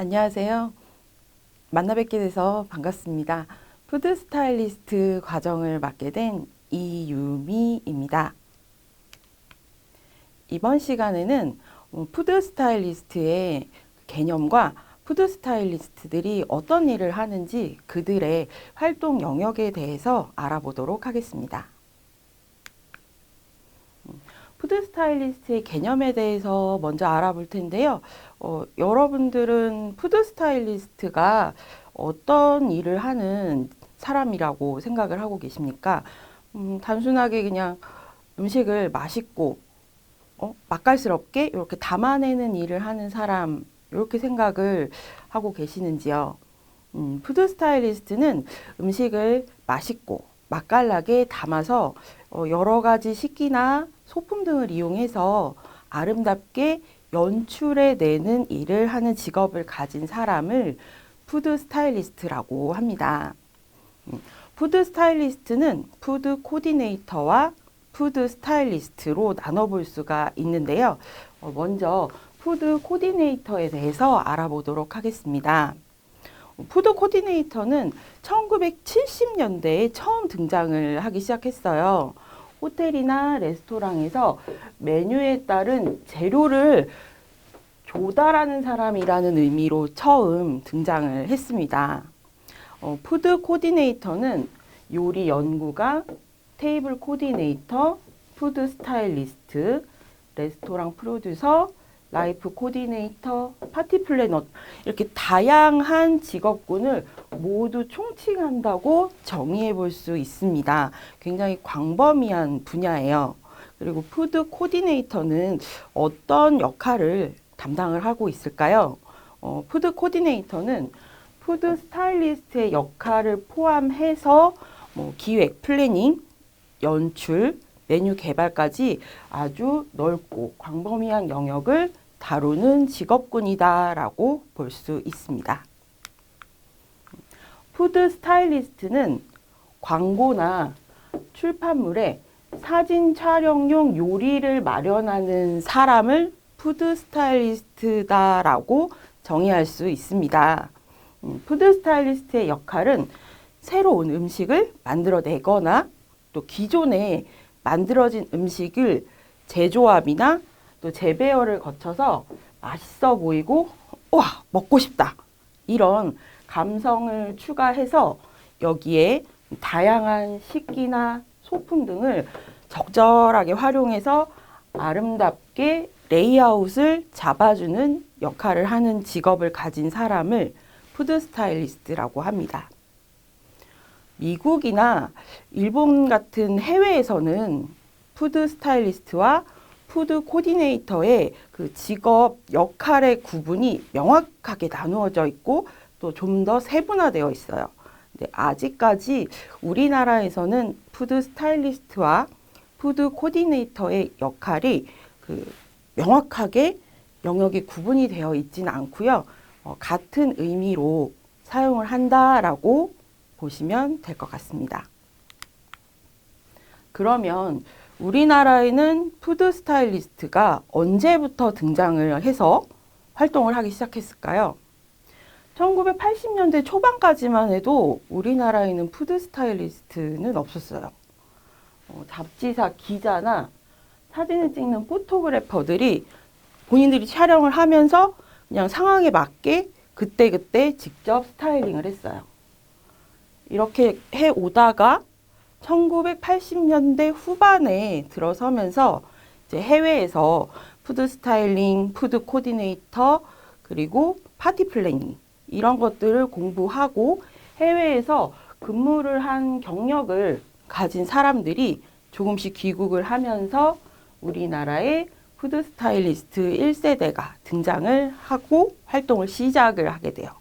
안녕하세요. 만나 뵙게 돼서 반갑습니다. 푸드 스타일리스트 과정을 맡게 된 이유미입니다. 이번 시간에는 푸드 스타일리스트의 개념과 푸드 스타일리스트들이 어떤 일을 하는지 그들의 활동 영역에 대해서 알아보도록 하겠습니다. 푸드 스타일리스트의 개념에 대해서 먼저 알아볼 텐데요. 여러분들은 푸드 스타일리스트가 어떤 일을 하는 사람이라고 생각을 하고 계십니까? 단순하게 그냥 음식을 맛있고 맛깔스럽게 이렇게 담아내는 일을 하는 사람 이렇게 생각을 하고 계시는지요? 푸드 스타일리스트는 음식을 맛있고 맛깔나게 담아서 여러 가지 식기나 소품 등을 이용해서 아름답게 연출해내는 일을 하는 직업을 가진 사람을 푸드 스타일리스트라고 합니다. 푸드 스타일리스트는 푸드 코디네이터와 푸드 스타일리스트로 나눠볼 수가 있는데요. 먼저 푸드 코디네이터에 대해서 알아보도록 하겠습니다. 푸드 코디네이터는 1970년대에 처음 등장을 하기 시작했어요. 호텔이나 레스토랑에서 메뉴에 따른 재료를 조달하는 사람이라는 의미로 처음 등장을 했습니다. 푸드 코디네이터는 요리 연구가, 테이블 코디네이터, 푸드 스타일리스트, 레스토랑 프로듀서, 라이프 코디네이터, 파티 플래너 이렇게 다양한 직업군을 모두 총칭한다고 정의해 볼 수 있습니다. 굉장히 광범위한 분야예요. 그리고 푸드 코디네이터는 어떤 역할을 담당을 하고 있을까요? 푸드 코디네이터는 푸드 스타일리스트의 역할을 포함해서 기획, 플래닝, 연출, 메뉴 개발까지 아주 넓고 광범위한 영역을 다루는 직업군이다라고 볼 수 있습니다. 푸드 스타일리스트는 광고나 출판물에 사진 촬영용 요리를 마련하는 사람을 푸드 스타일리스트다라고 정의할 수 있습니다. 푸드 스타일리스트의 역할은 새로운 음식을 만들어내거나 또 기존에 만들어진 음식을 재조합이나 또 재배열을 거쳐서 맛있어 보이고 와 먹고 싶다 이런 감성을 추가해서 여기에 다양한 식기나 소품 등을 적절하게 활용해서 아름답게 레이아웃을 잡아주는 역할을 하는 직업을 가진 사람을 푸드 스타일리스트라고 합니다. 미국이나 일본 같은 해외에서는 푸드 스타일리스트와 푸드 코디네이터의 그 직업 역할의 구분이 명확하게 나누어져 있고 또 좀 더 세분화되어 있어요. 근데 아직까지 우리나라에서는 푸드 스타일리스트와 푸드 코디네이터의 역할이 명확하게 영역이 구분이 되어 있지는 않고요. 같은 의미로 사용을 한다라고 보시면 될 것 같습니다. 그러면 우리나라에는 푸드 스타일리스트가 언제부터 등장을 해서 활동을 하기 시작했을까요? 1980년대 초반까지만 해도 우리나라에는 푸드 스타일리스트는 없었어요. 잡지사 기자나 사진을 찍는 포토그래퍼들이 본인들이 촬영을 하면서 그냥 상황에 맞게 그때그때 직접 스타일링을 했어요. 이렇게 해오다가 1980년대 후반에 들어서면서 이제 해외에서 푸드 스타일링, 푸드 코디네이터, 그리고 파티 플래닝 이런 것들을 공부하고 해외에서 근무를 한 경력을 가진 사람들이 조금씩 귀국을 하면서 우리나라에 푸드 스타일리스트 1세대가 등장을 하고 활동을 시작을 하게 돼요.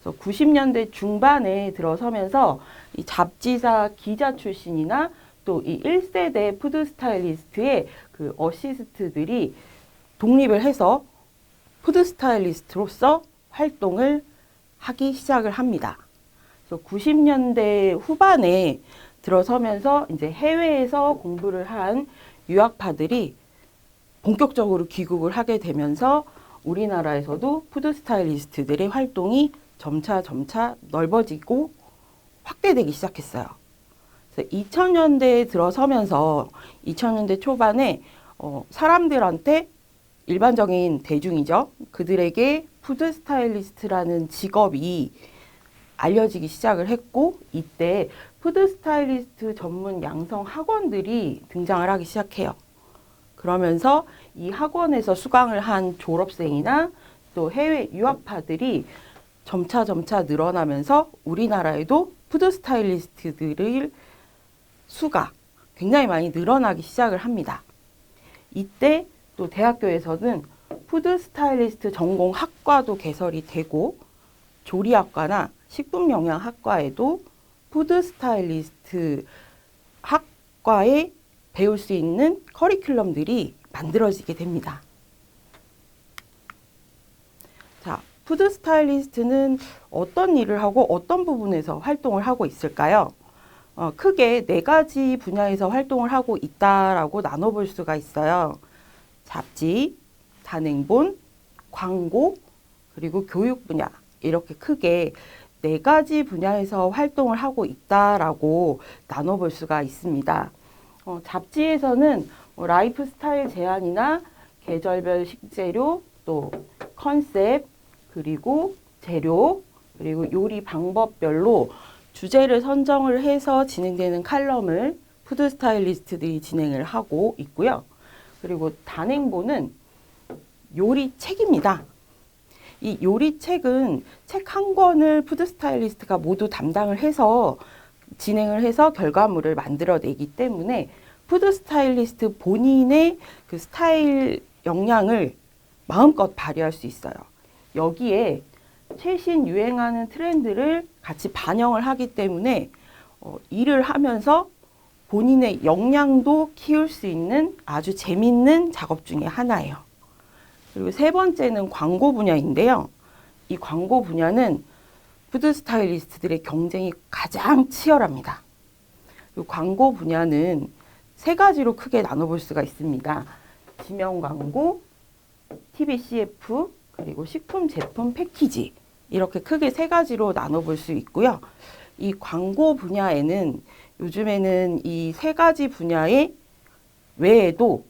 그래서 90년대 중반에 들어서면서 이 잡지사 기자 출신이나 또 이 1세대 푸드 스타일리스트의 그 어시스트들이 독립을 해서 푸드 스타일리스트로서 활동을 하기 시작을 합니다. 그래서 90년대 후반에 들어서면서 이제 해외에서 공부를 한 유학파들이 본격적으로 귀국을 하게 되면서 우리나라에서도 푸드 스타일리스트들의 활동이 점차 넓어지고 확대되기 시작했어요. 그래서 2000년대에 들어서면서 2000년대 초반에 사람들한테 일반적인 대중이죠. 그들에게 푸드 스타일리스트라는 직업이 알려지기 시작을 했고, 이때 푸드 스타일리스트 전문 양성 학원들이 등장을 하기 시작해요. 그러면서 이 학원에서 수강을 한 졸업생이나 또 해외 유학파들이 점차 늘어나면서 우리나라에도 푸드 스타일리스트들의 수가 굉장히 많이 늘어나기 시작을 합니다. 이때 또 대학교에서는 푸드 스타일리스트 전공 학과도 개설이 되고, 조리학과나 식품영양학과에도 푸드 스타일리스트 학과에 배울 수 있는 커리큘럼들이 만들어지게 됩니다. 자, 푸드 스타일리스트는 어떤 일을 하고 어떤 부분에서 활동을 하고 있을까요? 크게 4가지 분야에서 활동을 하고 있다라고 나눠볼 수가 있어요. 잡지, 단행본, 광고, 그리고 교육 분야, 이렇게 크게 4가지 분야에서 활동을 하고 있다라고 나눠볼 수가 있습니다. 잡지에서는 라이프 스타일 제안이나 계절별 식재료, 또 컨셉, 그리고 재료, 그리고 요리 방법별로 주제를 선정을 해서 진행되는 칼럼을 푸드 스타일리스트들이 진행을 하고 있고요. 그리고 단행본은 요리책입니다. 이 요리책은 책 한 권을 푸드 스타일리스트가 모두 담당을 해서 진행을 해서 결과물을 만들어내기 때문에 푸드 스타일리스트 본인의 그 스타일 역량을 마음껏 발휘할 수 있어요. 여기에 최신 유행하는 트렌드를 같이 반영을 하기 때문에 일을 하면서 본인의 역량도 키울 수 있는 아주 재밌는 작업 중에 하나예요. 그리고 3번째는 광고 분야인데요. 이 광고 분야는 푸드 스타일리스트들의 경쟁이 가장 치열합니다. 이 광고 분야는 3가지로 크게 나눠볼 수가 있습니다. 지명 광고, TV CF, 그리고 식품 제품 패키지, 이렇게 크게 3가지로 나눠볼 수 있고요. 이 광고 분야에는 요즘에는 이 3가지 분야의 외에도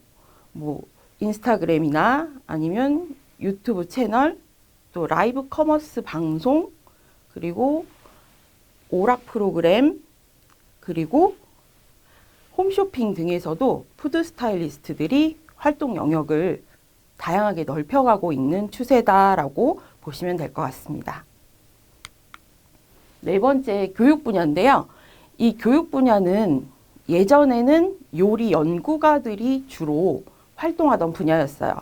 인스타그램이나 아니면 유튜브 채널, 또 라이브 커머스 방송, 그리고 오락 프로그램, 그리고 홈쇼핑 등에서도 푸드 스타일리스트들이 활동 영역을 다양하게 넓혀가고 있는 추세다라고 보시면 될 것 같습니다. 4번째, 교육 분야인데요. 이 교육 분야는 예전에는 요리 연구가들이 주로 활동하던 분야였어요.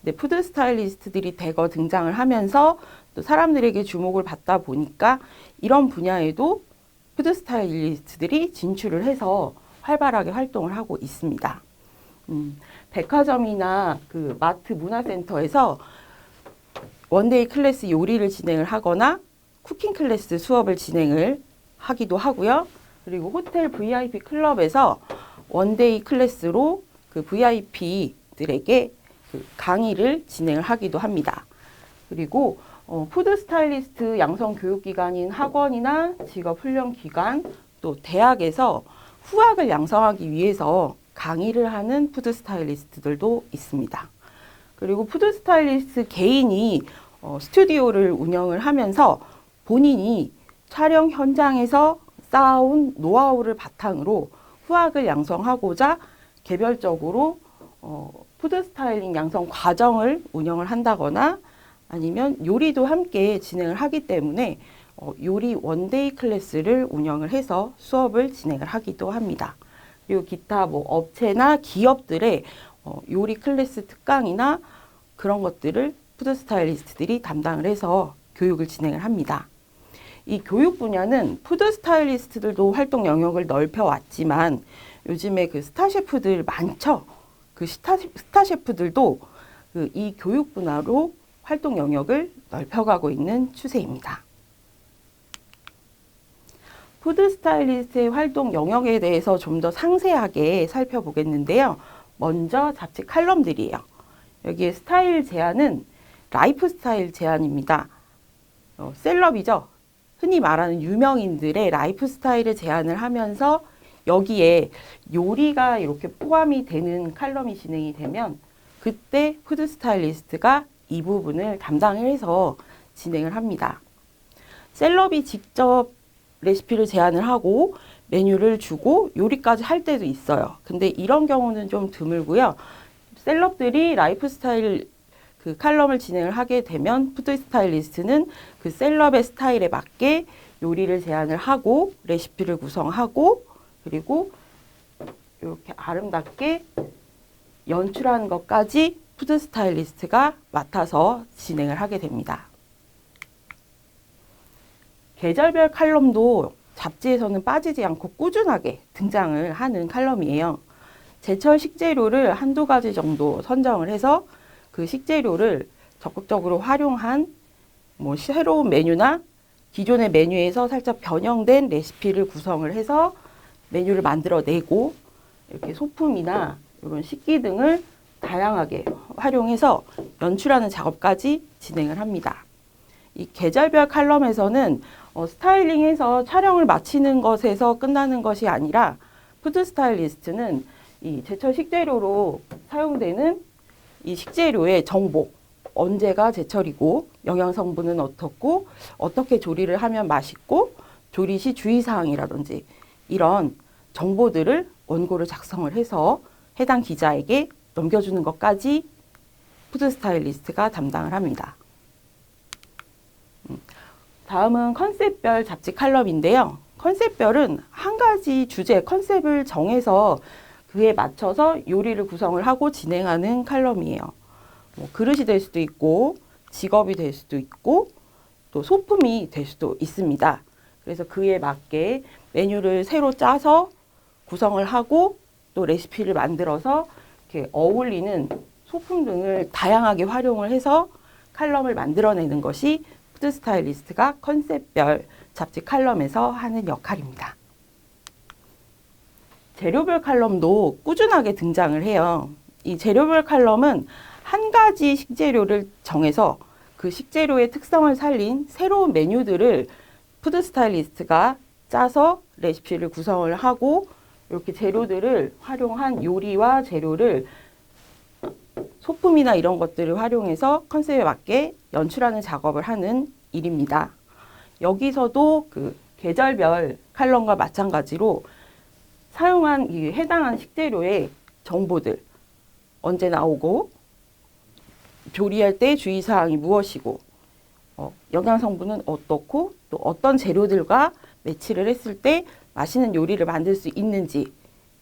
근데 푸드 스타일리스트들이 대거 등장을 하면서 또 사람들에게 주목을 받다 보니까 이런 분야에도 푸드 스타일리스트들이 진출을 해서 활발하게 활동을 하고 있습니다. 백화점이나 그 마트 문화센터에서 원데이 클래스 요리를 진행을 하거나 쿠킹 클래스 수업을 진행을 하기도 하고요. 그리고 호텔 VIP 클럽에서 원데이 클래스로 그 VIP들에게 그 강의를 진행을 하기도 합니다. 그리고 푸드 스타일리스트 양성 교육기관인 학원이나 직업훈련기관, 또 대학에서 후학을 양성하기 위해서 강의를 하는 푸드 스타일리스트들도 있습니다. 그리고 푸드 스타일리스트 개인이 스튜디오를 운영을 하면서 본인이 촬영 현장에서 쌓아온 노하우를 바탕으로 후학을 양성하고자 개별적으로 푸드 스타일링 양성 과정을 운영을 한다거나 아니면 요리도 함께 진행을 하기 때문에 요리 원데이 클래스를 운영을 해서 수업을 진행을 하기도 합니다. 그리고 기타 업체나 기업들의 요리 클래스 특강이나 그런 것들을 푸드 스타일리스트들이 담당을 해서 교육을 진행을 합니다. 이 교육 분야는 푸드 스타일리스트들도 활동 영역을 넓혀왔지만 요즘에 그 스타 셰프들 많죠? 그 스타 셰프들도 이 교육 분야로 활동 영역을 넓혀가고 있는 추세입니다. 푸드 스타일리스트의 활동 영역에 대해서 좀 더 상세하게 살펴보겠는데요. 먼저 잡지 칼럼들이에요. 여기에 스타일 제안은 라이프 스타일 제안입니다. 셀럽이죠. 흔히 말하는 유명인들의 라이프 스타일을 제안을 하면서 여기에 요리가 이렇게 포함이 되는 칼럼이 진행이 되면 그때 푸드 스타일리스트가 이 부분을 담당을 해서 진행을 합니다. 셀럽이 직접 레시피를 제안을 하고 메뉴를 주고 요리까지 할 때도 있어요. 근데 이런 경우는 좀 드물고요. 셀럽들이 라이프 스타일 그 칼럼을 진행을 하게 되면 푸드 스타일리스트는 그 셀럽의 스타일에 맞게 요리를 제안을 하고 레시피를 구성하고 그리고 이렇게 아름답게 연출하는 것까지 푸드 스타일리스트가 맡아서 진행을 하게 됩니다. 계절별 칼럼도 잡지에서는 빠지지 않고 꾸준하게 등장을 하는 칼럼이에요. 제철 식재료를 한두 가지 정도 선정을 해서 그 식재료를 적극적으로 활용한 새로운 메뉴나 기존의 메뉴에서 살짝 변형된 레시피를 구성을 해서 메뉴를 만들어내고 이렇게 소품이나 이런 식기 등을 다양하게 활용해서 연출하는 작업까지 진행을 합니다. 이 계절별 칼럼에서는 스타일링해서 촬영을 마치는 것에서 끝나는 것이 아니라 푸드 스타일리스트는 이 제철 식재료로 사용되는 이 식재료의 정보, 언제가 제철이고 영양 성분은 어떻고 어떻게 조리를 하면 맛있고 조리 시 주의사항이라든지 이런 정보들을 원고를 작성을 해서 해당 기자에게 넘겨주는 것까지 푸드 스타일리스트가 담당을 합니다. 다음은 컨셉별 잡지 칼럼인데요. 컨셉별은 한 가지 주제, 컨셉을 정해서 그에 맞춰서 요리를 구성을 하고 진행하는 칼럼이에요. 그릇이 될 수도 있고 직업이 될 수도 있고 또 소품이 될 수도 있습니다. 그래서 그에 맞게 메뉴를 새로 짜서 구성을 하고 또 레시피를 만들어서 이렇게 어울리는 소품 등을 다양하게 활용을 해서 칼럼을 만들어내는 것이 푸드 스타일리스트가 컨셉별 잡지 칼럼에서 하는 역할입니다. 재료별 칼럼도 꾸준하게 등장을 해요. 이 재료별 칼럼은 한 가지 식재료를 정해서 그 식재료의 특성을 살린 새로운 메뉴들을 푸드 스타일리스트가 짜서 레시피를 구성을 하고 이렇게 재료들을 활용한 요리와 재료를 소품이나 이런 것들을 활용해서 컨셉에 맞게 연출하는 작업을 하는 일입니다. 여기서도 그 계절별 칼럼과 마찬가지로 사용한 이 해당한 식재료의 정보들, 언제 나오고 조리할 때 주의사항이 무엇이고 영양 성분은 어떻고 또 어떤 재료들과 매치를 했을 때 맛있는 요리를 만들 수 있는지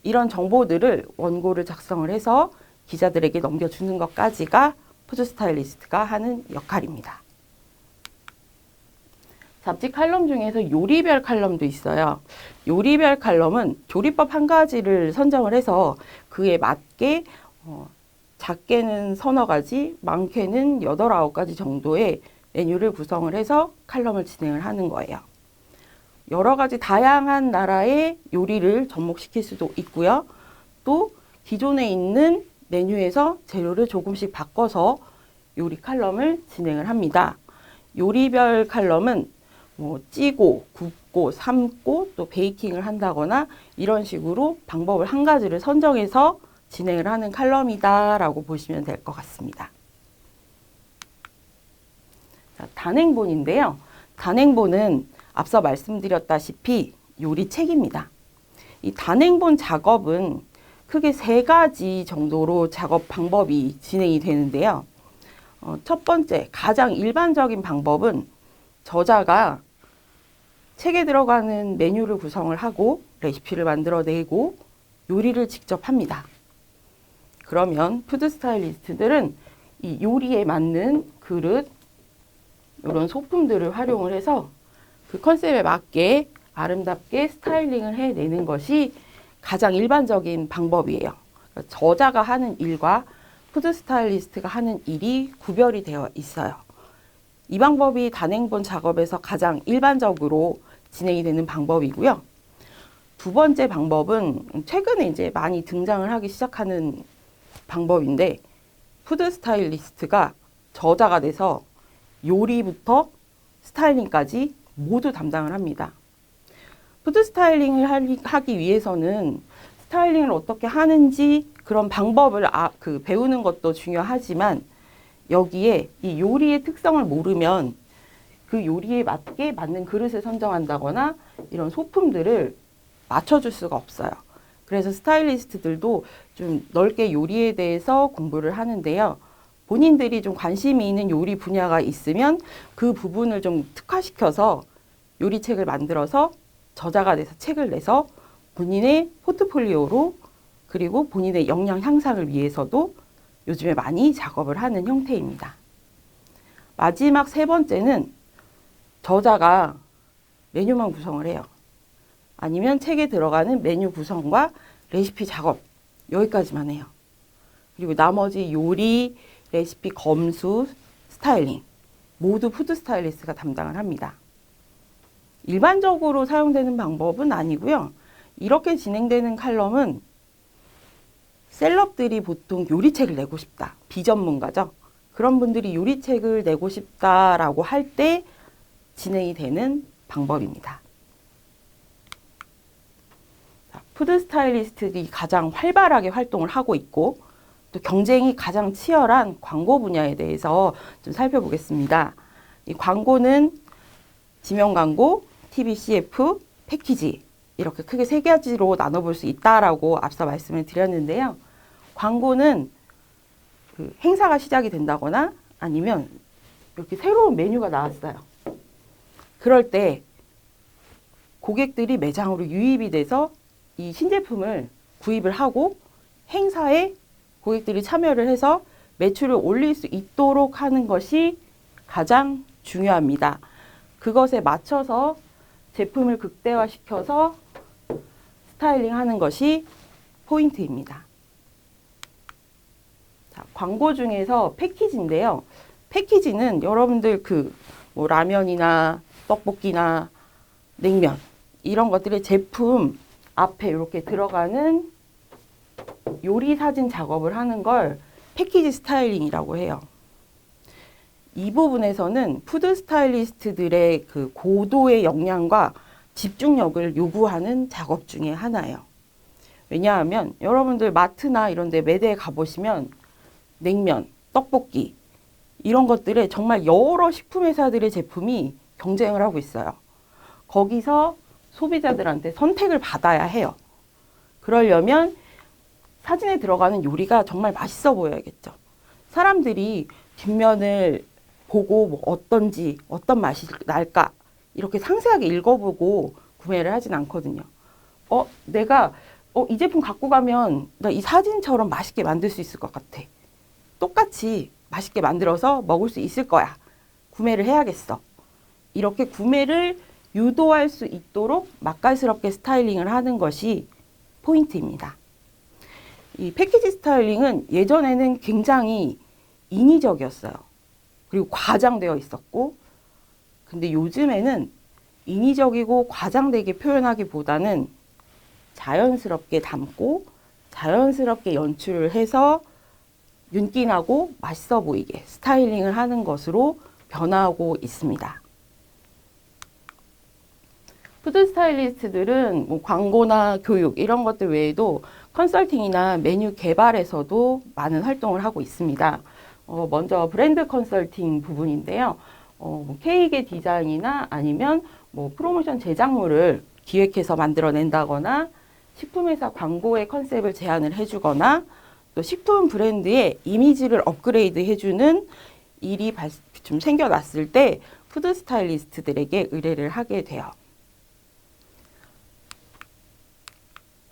이런 정보들을 원고를 작성을 해서 기자들에게 넘겨주는 것까지가 푸드 스타일리스트가 하는 역할입니다. 잡지 칼럼 중에서 요리별 칼럼도 있어요. 요리별 칼럼은 조리법 한 가지를 선정을 해서 그에 맞게 작게는 서너 가지, 많게는 8, 9가지 정도의 메뉴를 구성을 해서 칼럼을 진행을 하는 거예요. 여러 가지 다양한 나라의 요리를 접목시킬 수도 있고요. 또 기존에 있는 메뉴에서 재료를 조금씩 바꿔서 요리 칼럼을 진행을 합니다. 요리별 칼럼은 찌고, 굽고, 삶고, 또 베이킹을 한다거나 이런 식으로 방법을 한 가지를 선정해서 진행을 하는 칼럼이다라고 보시면 될 것 같습니다. 자, 단행본인데요. 단행본은 앞서 말씀드렸다시피 요리책입니다. 이 단행본 작업은 크게 3가지 정도로 작업 방법이 진행이 되는데요. 첫 번째, 가장 일반적인 방법은 저자가 책에 들어가는 메뉴를 구성을 하고 레시피를 만들어내고 요리를 직접 합니다. 그러면 푸드 스타일리스트들은 이 요리에 맞는 그릇, 이런 소품들을 활용을 해서 그 컨셉에 맞게 아름답게 스타일링을 해내는 것이 가장 일반적인 방법이에요. 저자가 하는 일과 푸드 스타일리스트가 하는 일이 구별이 되어 있어요. 이 방법이 단행본 작업에서 가장 일반적으로 진행이 되는 방법이고요. 두 번째 방법은 최근에 이제 많이 등장을 하기 시작하는 방법인데 푸드 스타일리스트가 저자가 돼서 요리부터 스타일링까지 모두 담당을 합니다. 푸드 스타일링을 하기 위해서는 스타일링을 어떻게 하는지 그런 방법을 배우는 것도 중요하지만 여기에 이 요리의 특성을 모르면 그 요리에 맞게 맞는 그릇을 선정한다거나 이런 소품들을 맞춰줄 수가 없어요. 그래서 스타일리스트들도 좀 넓게 요리에 대해서 공부를 하는데요. 본인들이 좀 관심이 있는 요리 분야가 있으면 그 부분을 좀 특화시켜서 요리책을 만들어서 저자가 돼서 책을 내서 본인의 포트폴리오로 그리고 본인의 역량 향상을 위해서도 요즘에 많이 작업을 하는 형태입니다. 마지막 세 번째는 저자가 메뉴만 구성을 해요. 아니면 책에 들어가는 메뉴 구성과 레시피 작업 여기까지만 해요. 그리고 나머지 요리, 레시피 검수, 스타일링 모두 푸드 스타일리스트가 담당을 합니다. 일반적으로 사용되는 방법은 아니고요. 이렇게 진행되는 칼럼은 셀럽들이 보통 요리책을 내고 싶다. 비전문가죠. 그런 분들이 요리책을 내고 싶다라고 할 때 진행이 되는 방법입니다. 푸드 스타일리스트들이 가장 활발하게 활동을 하고 있고 또 경쟁이 가장 치열한 광고 분야에 대해서 좀 살펴보겠습니다. 이 광고는 지명 광고, TV, CF, 패키지 이렇게 크게 세 가지로 나눠볼 수 있다라고 앞서 말씀을 드렸는데요. 광고는 그 행사가 시작이 된다거나 아니면 이렇게 새로운 메뉴가 나왔어요. 그럴 때 고객들이 매장으로 유입이 돼서 이 신제품을 구입을 하고 행사에 고객들이 참여를 해서 매출을 올릴 수 있도록 하는 것이 가장 중요합니다. 그것에 맞춰서 제품을 극대화시켜서 스타일링 하는 것이 포인트입니다. 자, 광고 중에서 패키지인데요. 패키지는 여러분들 뭐 라면이나 떡볶이나 냉면 이런 것들의 제품 앞에 이렇게 들어가는 요리 사진 작업을 하는 걸 패키지 스타일링이라고 해요. 이 부분에서는 푸드 스타일리스트들의 그 고도의 역량과 집중력을 요구하는 작업 중에 하나예요. 왜냐하면 여러분들 마트나 이런 데 매대에 가보시면 냉면, 떡볶이 이런 것들에 정말 여러 식품회사들의 제품이 경쟁을 하고 있어요. 거기서 소비자들한테 선택을 받아야 해요. 그러려면 사진에 들어가는 요리가 정말 맛있어 보여야겠죠. 사람들이 뒷면을 보고 뭐 어떤지, 어떤 맛이 날까 이렇게 상세하게 읽어보고 구매를 하진 않거든요. 내가 이 제품 갖고 가면 나 이 사진처럼 맛있게 만들 수 있을 것 같아. 똑같이 맛있게 만들어서 먹을 수 있을 거야. 구매를 해야겠어. 이렇게 구매를 유도할 수 있도록 맛깔스럽게 스타일링을 하는 것이 포인트입니다. 이 패키지 스타일링은 예전에는 굉장히 인위적이었어요. 그리고 과장되어 있었고, 근데 요즘에는 인위적이고 과장되게 표현하기보다는 자연스럽게 담고 자연스럽게 연출을 해서 윤기나고 맛있어 보이게 스타일링을 하는 것으로 변화하고 있습니다. 푸드 스타일리스트들은 뭐 광고나 교육 이런 것들 외에도 컨설팅이나 메뉴 개발에서도 많은 활동을 하고 있습니다. 먼저 브랜드 컨설팅 부분인데요. 케이크의 디자인이나 아니면 뭐 프로모션 제작물을 기획해서 만들어낸다거나 식품회사 광고의 컨셉을 제안을 해주거나 또 식품 브랜드의 이미지를 업그레이드 해주는 일이 좀 생겨났을 때 푸드 스타일리스트들에게 의뢰를 하게 돼요.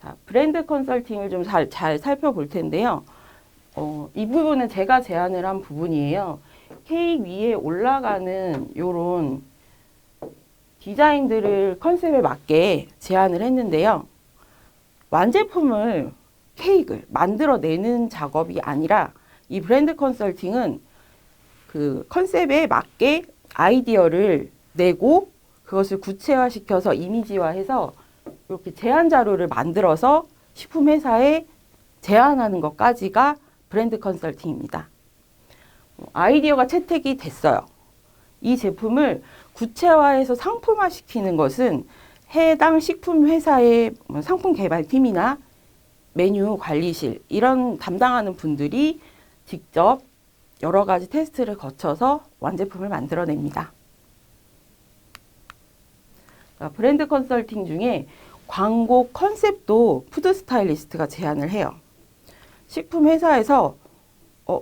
자, 브랜드 컨설팅을 좀 잘 살펴볼 텐데요. 이 부분은 제가 제안을 한 부분이에요. 케이크 위에 올라가는 요런 디자인들을 컨셉에 맞게 제안을 했는데요. 완제품을 케이크를 만들어내는 작업이 아니라 이 브랜드 컨설팅은 그 컨셉에 맞게 아이디어를 내고 그것을 구체화시켜서 이미지화해서 이렇게 제안 자료를 만들어서 식품 회사에 제안하는 것까지가 브랜드 컨설팅입니다. 아이디어가 채택이 됐어요. 이 제품을 구체화해서 상품화시키는 것은 해당 식품 회사의 상품 개발팀이나 메뉴 관리실 이런 담당하는 분들이 직접 여러 가지 테스트를 거쳐서 완제품을 만들어냅니다. 브랜드 컨설팅 중에 광고 컨셉도 푸드 스타일리스트가 제안을 해요. 식품 회사에서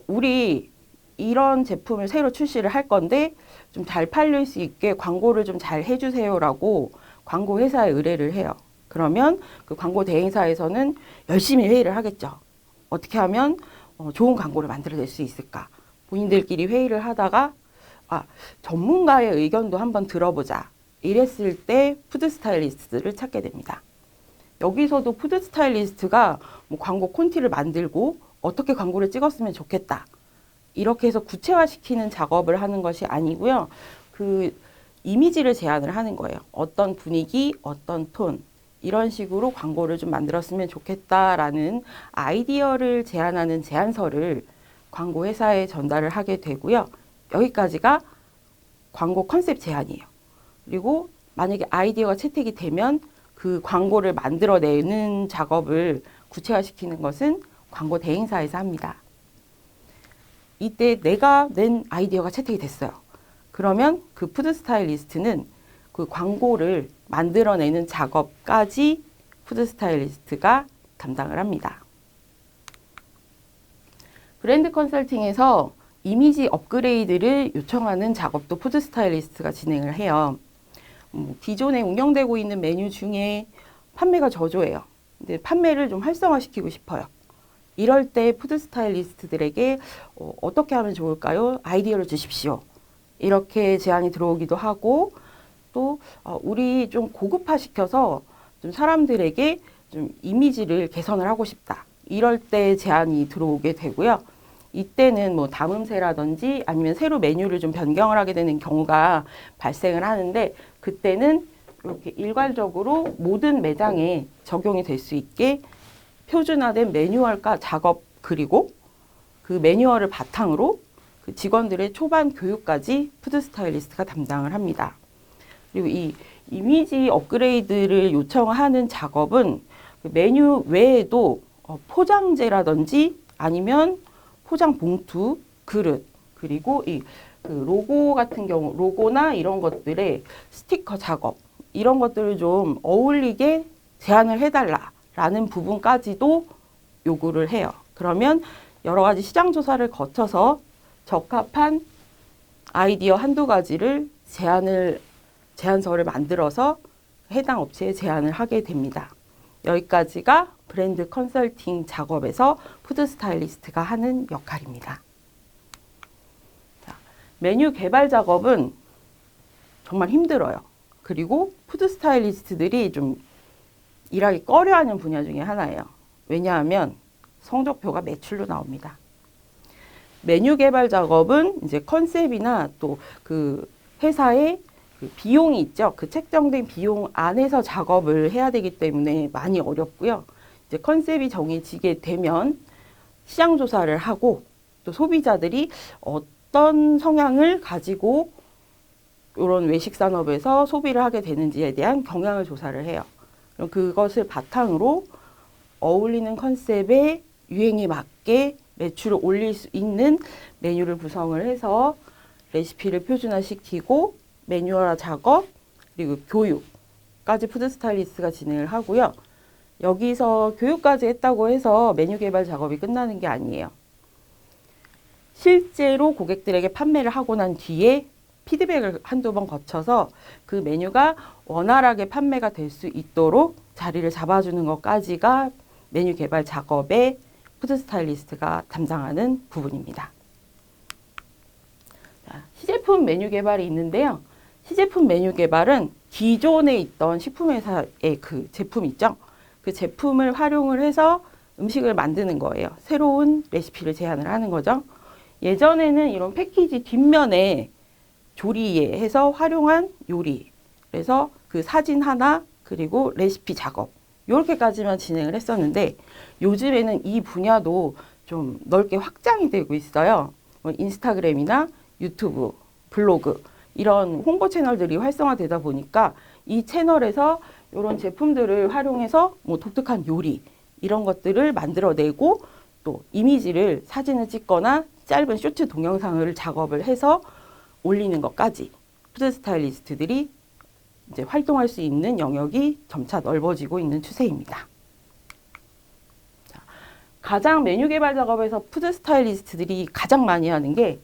우리 이런 제품을 새로 출시를 할 건데 좀 잘 팔릴 수 있게 광고를 좀 잘 해주세요라고 광고 회사에 의뢰를 해요. 그러면 그 광고 대행사에서는 열심히 회의를 하겠죠. 어떻게 하면 좋은 광고를 만들어낼 수 있을까? 본인들끼리 회의를 하다가 전문가의 의견도 한번 들어보자. 이랬을 때 푸드 스타일리스트를 찾게 됩니다. 여기서도 푸드 스타일리스트가 광고 콘티를 만들고 어떻게 광고를 찍었으면 좋겠다. 이렇게 해서 구체화시키는 작업을 하는 것이 아니고요. 그 이미지를 제안을 하는 거예요. 어떤 분위기, 어떤 톤 이런 식으로 광고를 좀 만들었으면 좋겠다라는 아이디어를 제안하는 제안서를 광고 회사에 전달을 하게 되고요. 여기까지가 광고 컨셉 제안이에요. 그리고 만약에 아이디어가 채택이 되면 그 광고를 만들어내는 작업을 구체화시키는 것은 광고 대행사에서 합니다. 이때 내가 낸 아이디어가 채택이 됐어요. 그러면 그 푸드 스타일리스트는 그 광고를 만들어내는 작업까지 푸드 스타일리스트가 담당을 합니다. 브랜드 컨설팅에서 이미지 업그레이드를 요청하는 작업도 푸드 스타일리스트가 진행을 해요. 기존에 운영되고 있는 메뉴 중에 판매가 저조해요. 근데 판매를 좀 활성화시키고 싶어요. 이럴 때 푸드 스타일리스트들에게 어떻게 하면 좋을까요? 아이디어를 주십시오. 이렇게 제안이 들어오기도 하고 또 우리 좀 고급화시켜서 좀 사람들에게 좀 이미지를 개선을 하고 싶다. 이럴 때 제안이 들어오게 되고요. 이때는 뭐 담음새라든지 아니면 새로 메뉴를 좀 변경을 하게 되는 경우가 발생을 하는데 그때는 이렇게 일괄적으로 모든 매장에 적용이 될 수 있게 표준화된 매뉴얼과 작업 그리고 그 매뉴얼을 바탕으로 그 직원들의 초반 교육까지 푸드 스타일리스트가 담당을 합니다. 그리고 이 이미지 업그레이드를 요청하는 작업은 메뉴 외에도 포장재라든지 아니면 포장 봉투, 그릇, 그리고 이 그 로고 같은 경우, 로고나 이런 것들의 스티커 작업, 이런 것들을 좀 어울리게 제안을 해달라라는 부분까지도 요구를 해요. 그러면 여러 가지 시장 조사를 거쳐서 적합한 아이디어 한두 가지를 제안서를 만들어서 해당 업체에 제안을 하게 됩니다. 여기까지가 브랜드 컨설팅 작업에서 푸드 스타일리스트가 하는 역할입니다. 자, 메뉴 개발 작업은 정말 힘들어요. 그리고 푸드 스타일리스트들이 좀 일하기 꺼려하는 분야 중에 하나예요. 왜냐하면 성적표가 매출로 나옵니다. 메뉴 개발 작업은 이제 컨셉이나 또 그 회사의 그 비용이 있죠. 그 책정된 비용 안에서 작업을 해야 되기 때문에 많이 어렵고요. 이제 컨셉이 정해지게 되면 시장 조사를 하고 또 소비자들이 어떤 성향을 가지고 이런 외식 산업에서 소비를 하게 되는지에 대한 경향을 조사를 해요. 그럼 그것을 바탕으로 어울리는 컨셉에 유행에 맞게 매출을 올릴 수 있는 메뉴를 구성을 해서 레시피를 표준화시키고 매뉴얼화 작업 그리고 교육까지 푸드 스타일리스트가 진행을 하고요. 여기서 교육까지 했다고 해서 메뉴 개발 작업이 끝나는 게 아니에요. 실제로 고객들에게 판매를 하고 난 뒤에 피드백을 한두 번 거쳐서 그 메뉴가 원활하게 판매가 될 수 있도록 자리를 잡아주는 것까지가 메뉴 개발 작업에 푸드 스타일리스트가 담당하는 부분입니다. 자, 시제품 메뉴 개발이 있는데요. 시제품 메뉴 개발은 기존에 있던 식품회사의 그 제품 있죠. 그 제품을 활용을 해서 음식을 만드는 거예요. 새로운 레시피를 제안을 하는 거죠. 예전에는 이런 패키지 뒷면에 조리에 해서 활용한 요리. 그래서 그 사진 하나 그리고 레시피 작업. 이렇게까지만 진행을 했었는데 요즘에는 이 분야도 좀 넓게 확장이 되고 있어요. 뭐 인스타그램이나 유튜브, 블로그 이런 홍보 채널들이 활성화되다 보니까 이 채널에서 이런 제품들을 활용해서 뭐 독특한 요리 이런 것들을 만들어내고 또 이미지를 사진을 찍거나 짧은 쇼트 동영상을 작업을 해서 올리는 것까지 푸드 스타일리스트들이 이제 활동할 수 있는 영역이 점차 넓어지고 있는 추세입니다. 자, 가장 메뉴 개발 작업에서 푸드 스타일리스트들이 가장 많이 하는 게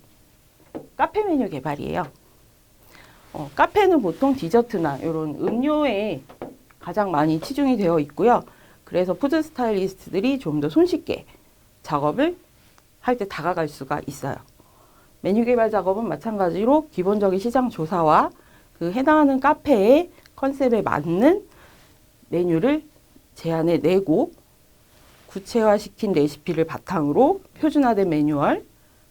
카페 메뉴 개발이에요. 카페는 보통 디저트나 이런 음료에 가장 많이 치중이 되어 있고요. 그래서 푸드 스타일리스트들이 좀 더 손쉽게 작업을 할 때 다가갈 수가 있어요. 메뉴 개발 작업은 마찬가지로 기본적인 시장 조사와 그 해당하는 카페의 컨셉에 맞는 메뉴를 제안해 내고 구체화시킨 레시피를 바탕으로 표준화된 매뉴얼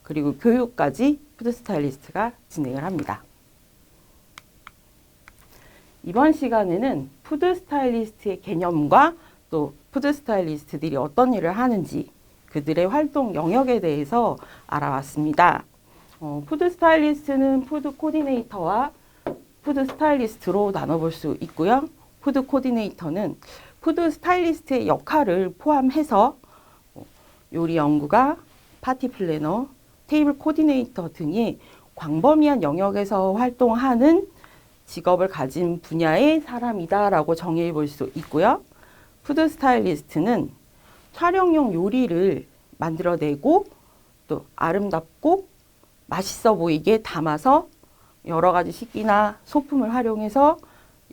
그리고 교육까지 푸드 스타일리스트가 진행을 합니다. 이번 시간에는 푸드 스타일리스트의 개념과 또 푸드 스타일리스트들이 어떤 일을 하는지 그들의 활동 영역에 대해서 알아봤습니다. 푸드 스타일리스트는 푸드 코디네이터와 푸드 스타일리스트로 나눠볼 수 있고요. 푸드 코디네이터는 푸드 스타일리스트의 역할을 포함해서 요리 연구가, 파티 플래너, 테이블 코디네이터 등의 광범위한 영역에서 활동하는 직업을 가진 분야의 사람이다라고 정의해 볼 수 있고요. 푸드 스타일리스트는 촬영용 요리를 만들어내고 또 아름답고 맛있어 보이게 담아서 여러 가지 식기나 소품을 활용해서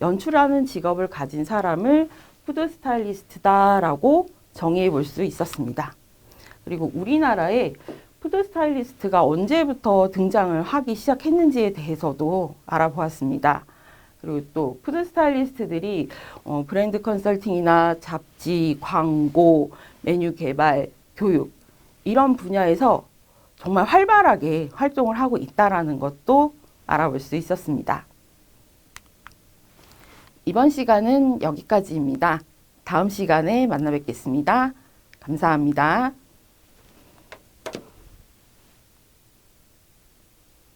연출하는 직업을 가진 사람을 푸드 스타일리스트다라고 정의해 볼 수 있었습니다. 그리고 우리나라에 푸드 스타일리스트가 언제부터 등장을 하기 시작했는지에 대해서도 알아보았습니다. 그리고 또 푸드 스타일리스트들이 브랜드 컨설팅이나 잡지, 광고, 메뉴 개발, 교육 이런 분야에서 정말 활발하게 활동을 하고 있다는 것도 알아볼 수 있었습니다. 이번 시간은 여기까지입니다. 다음 시간에 만나 뵙겠습니다. 감사합니다.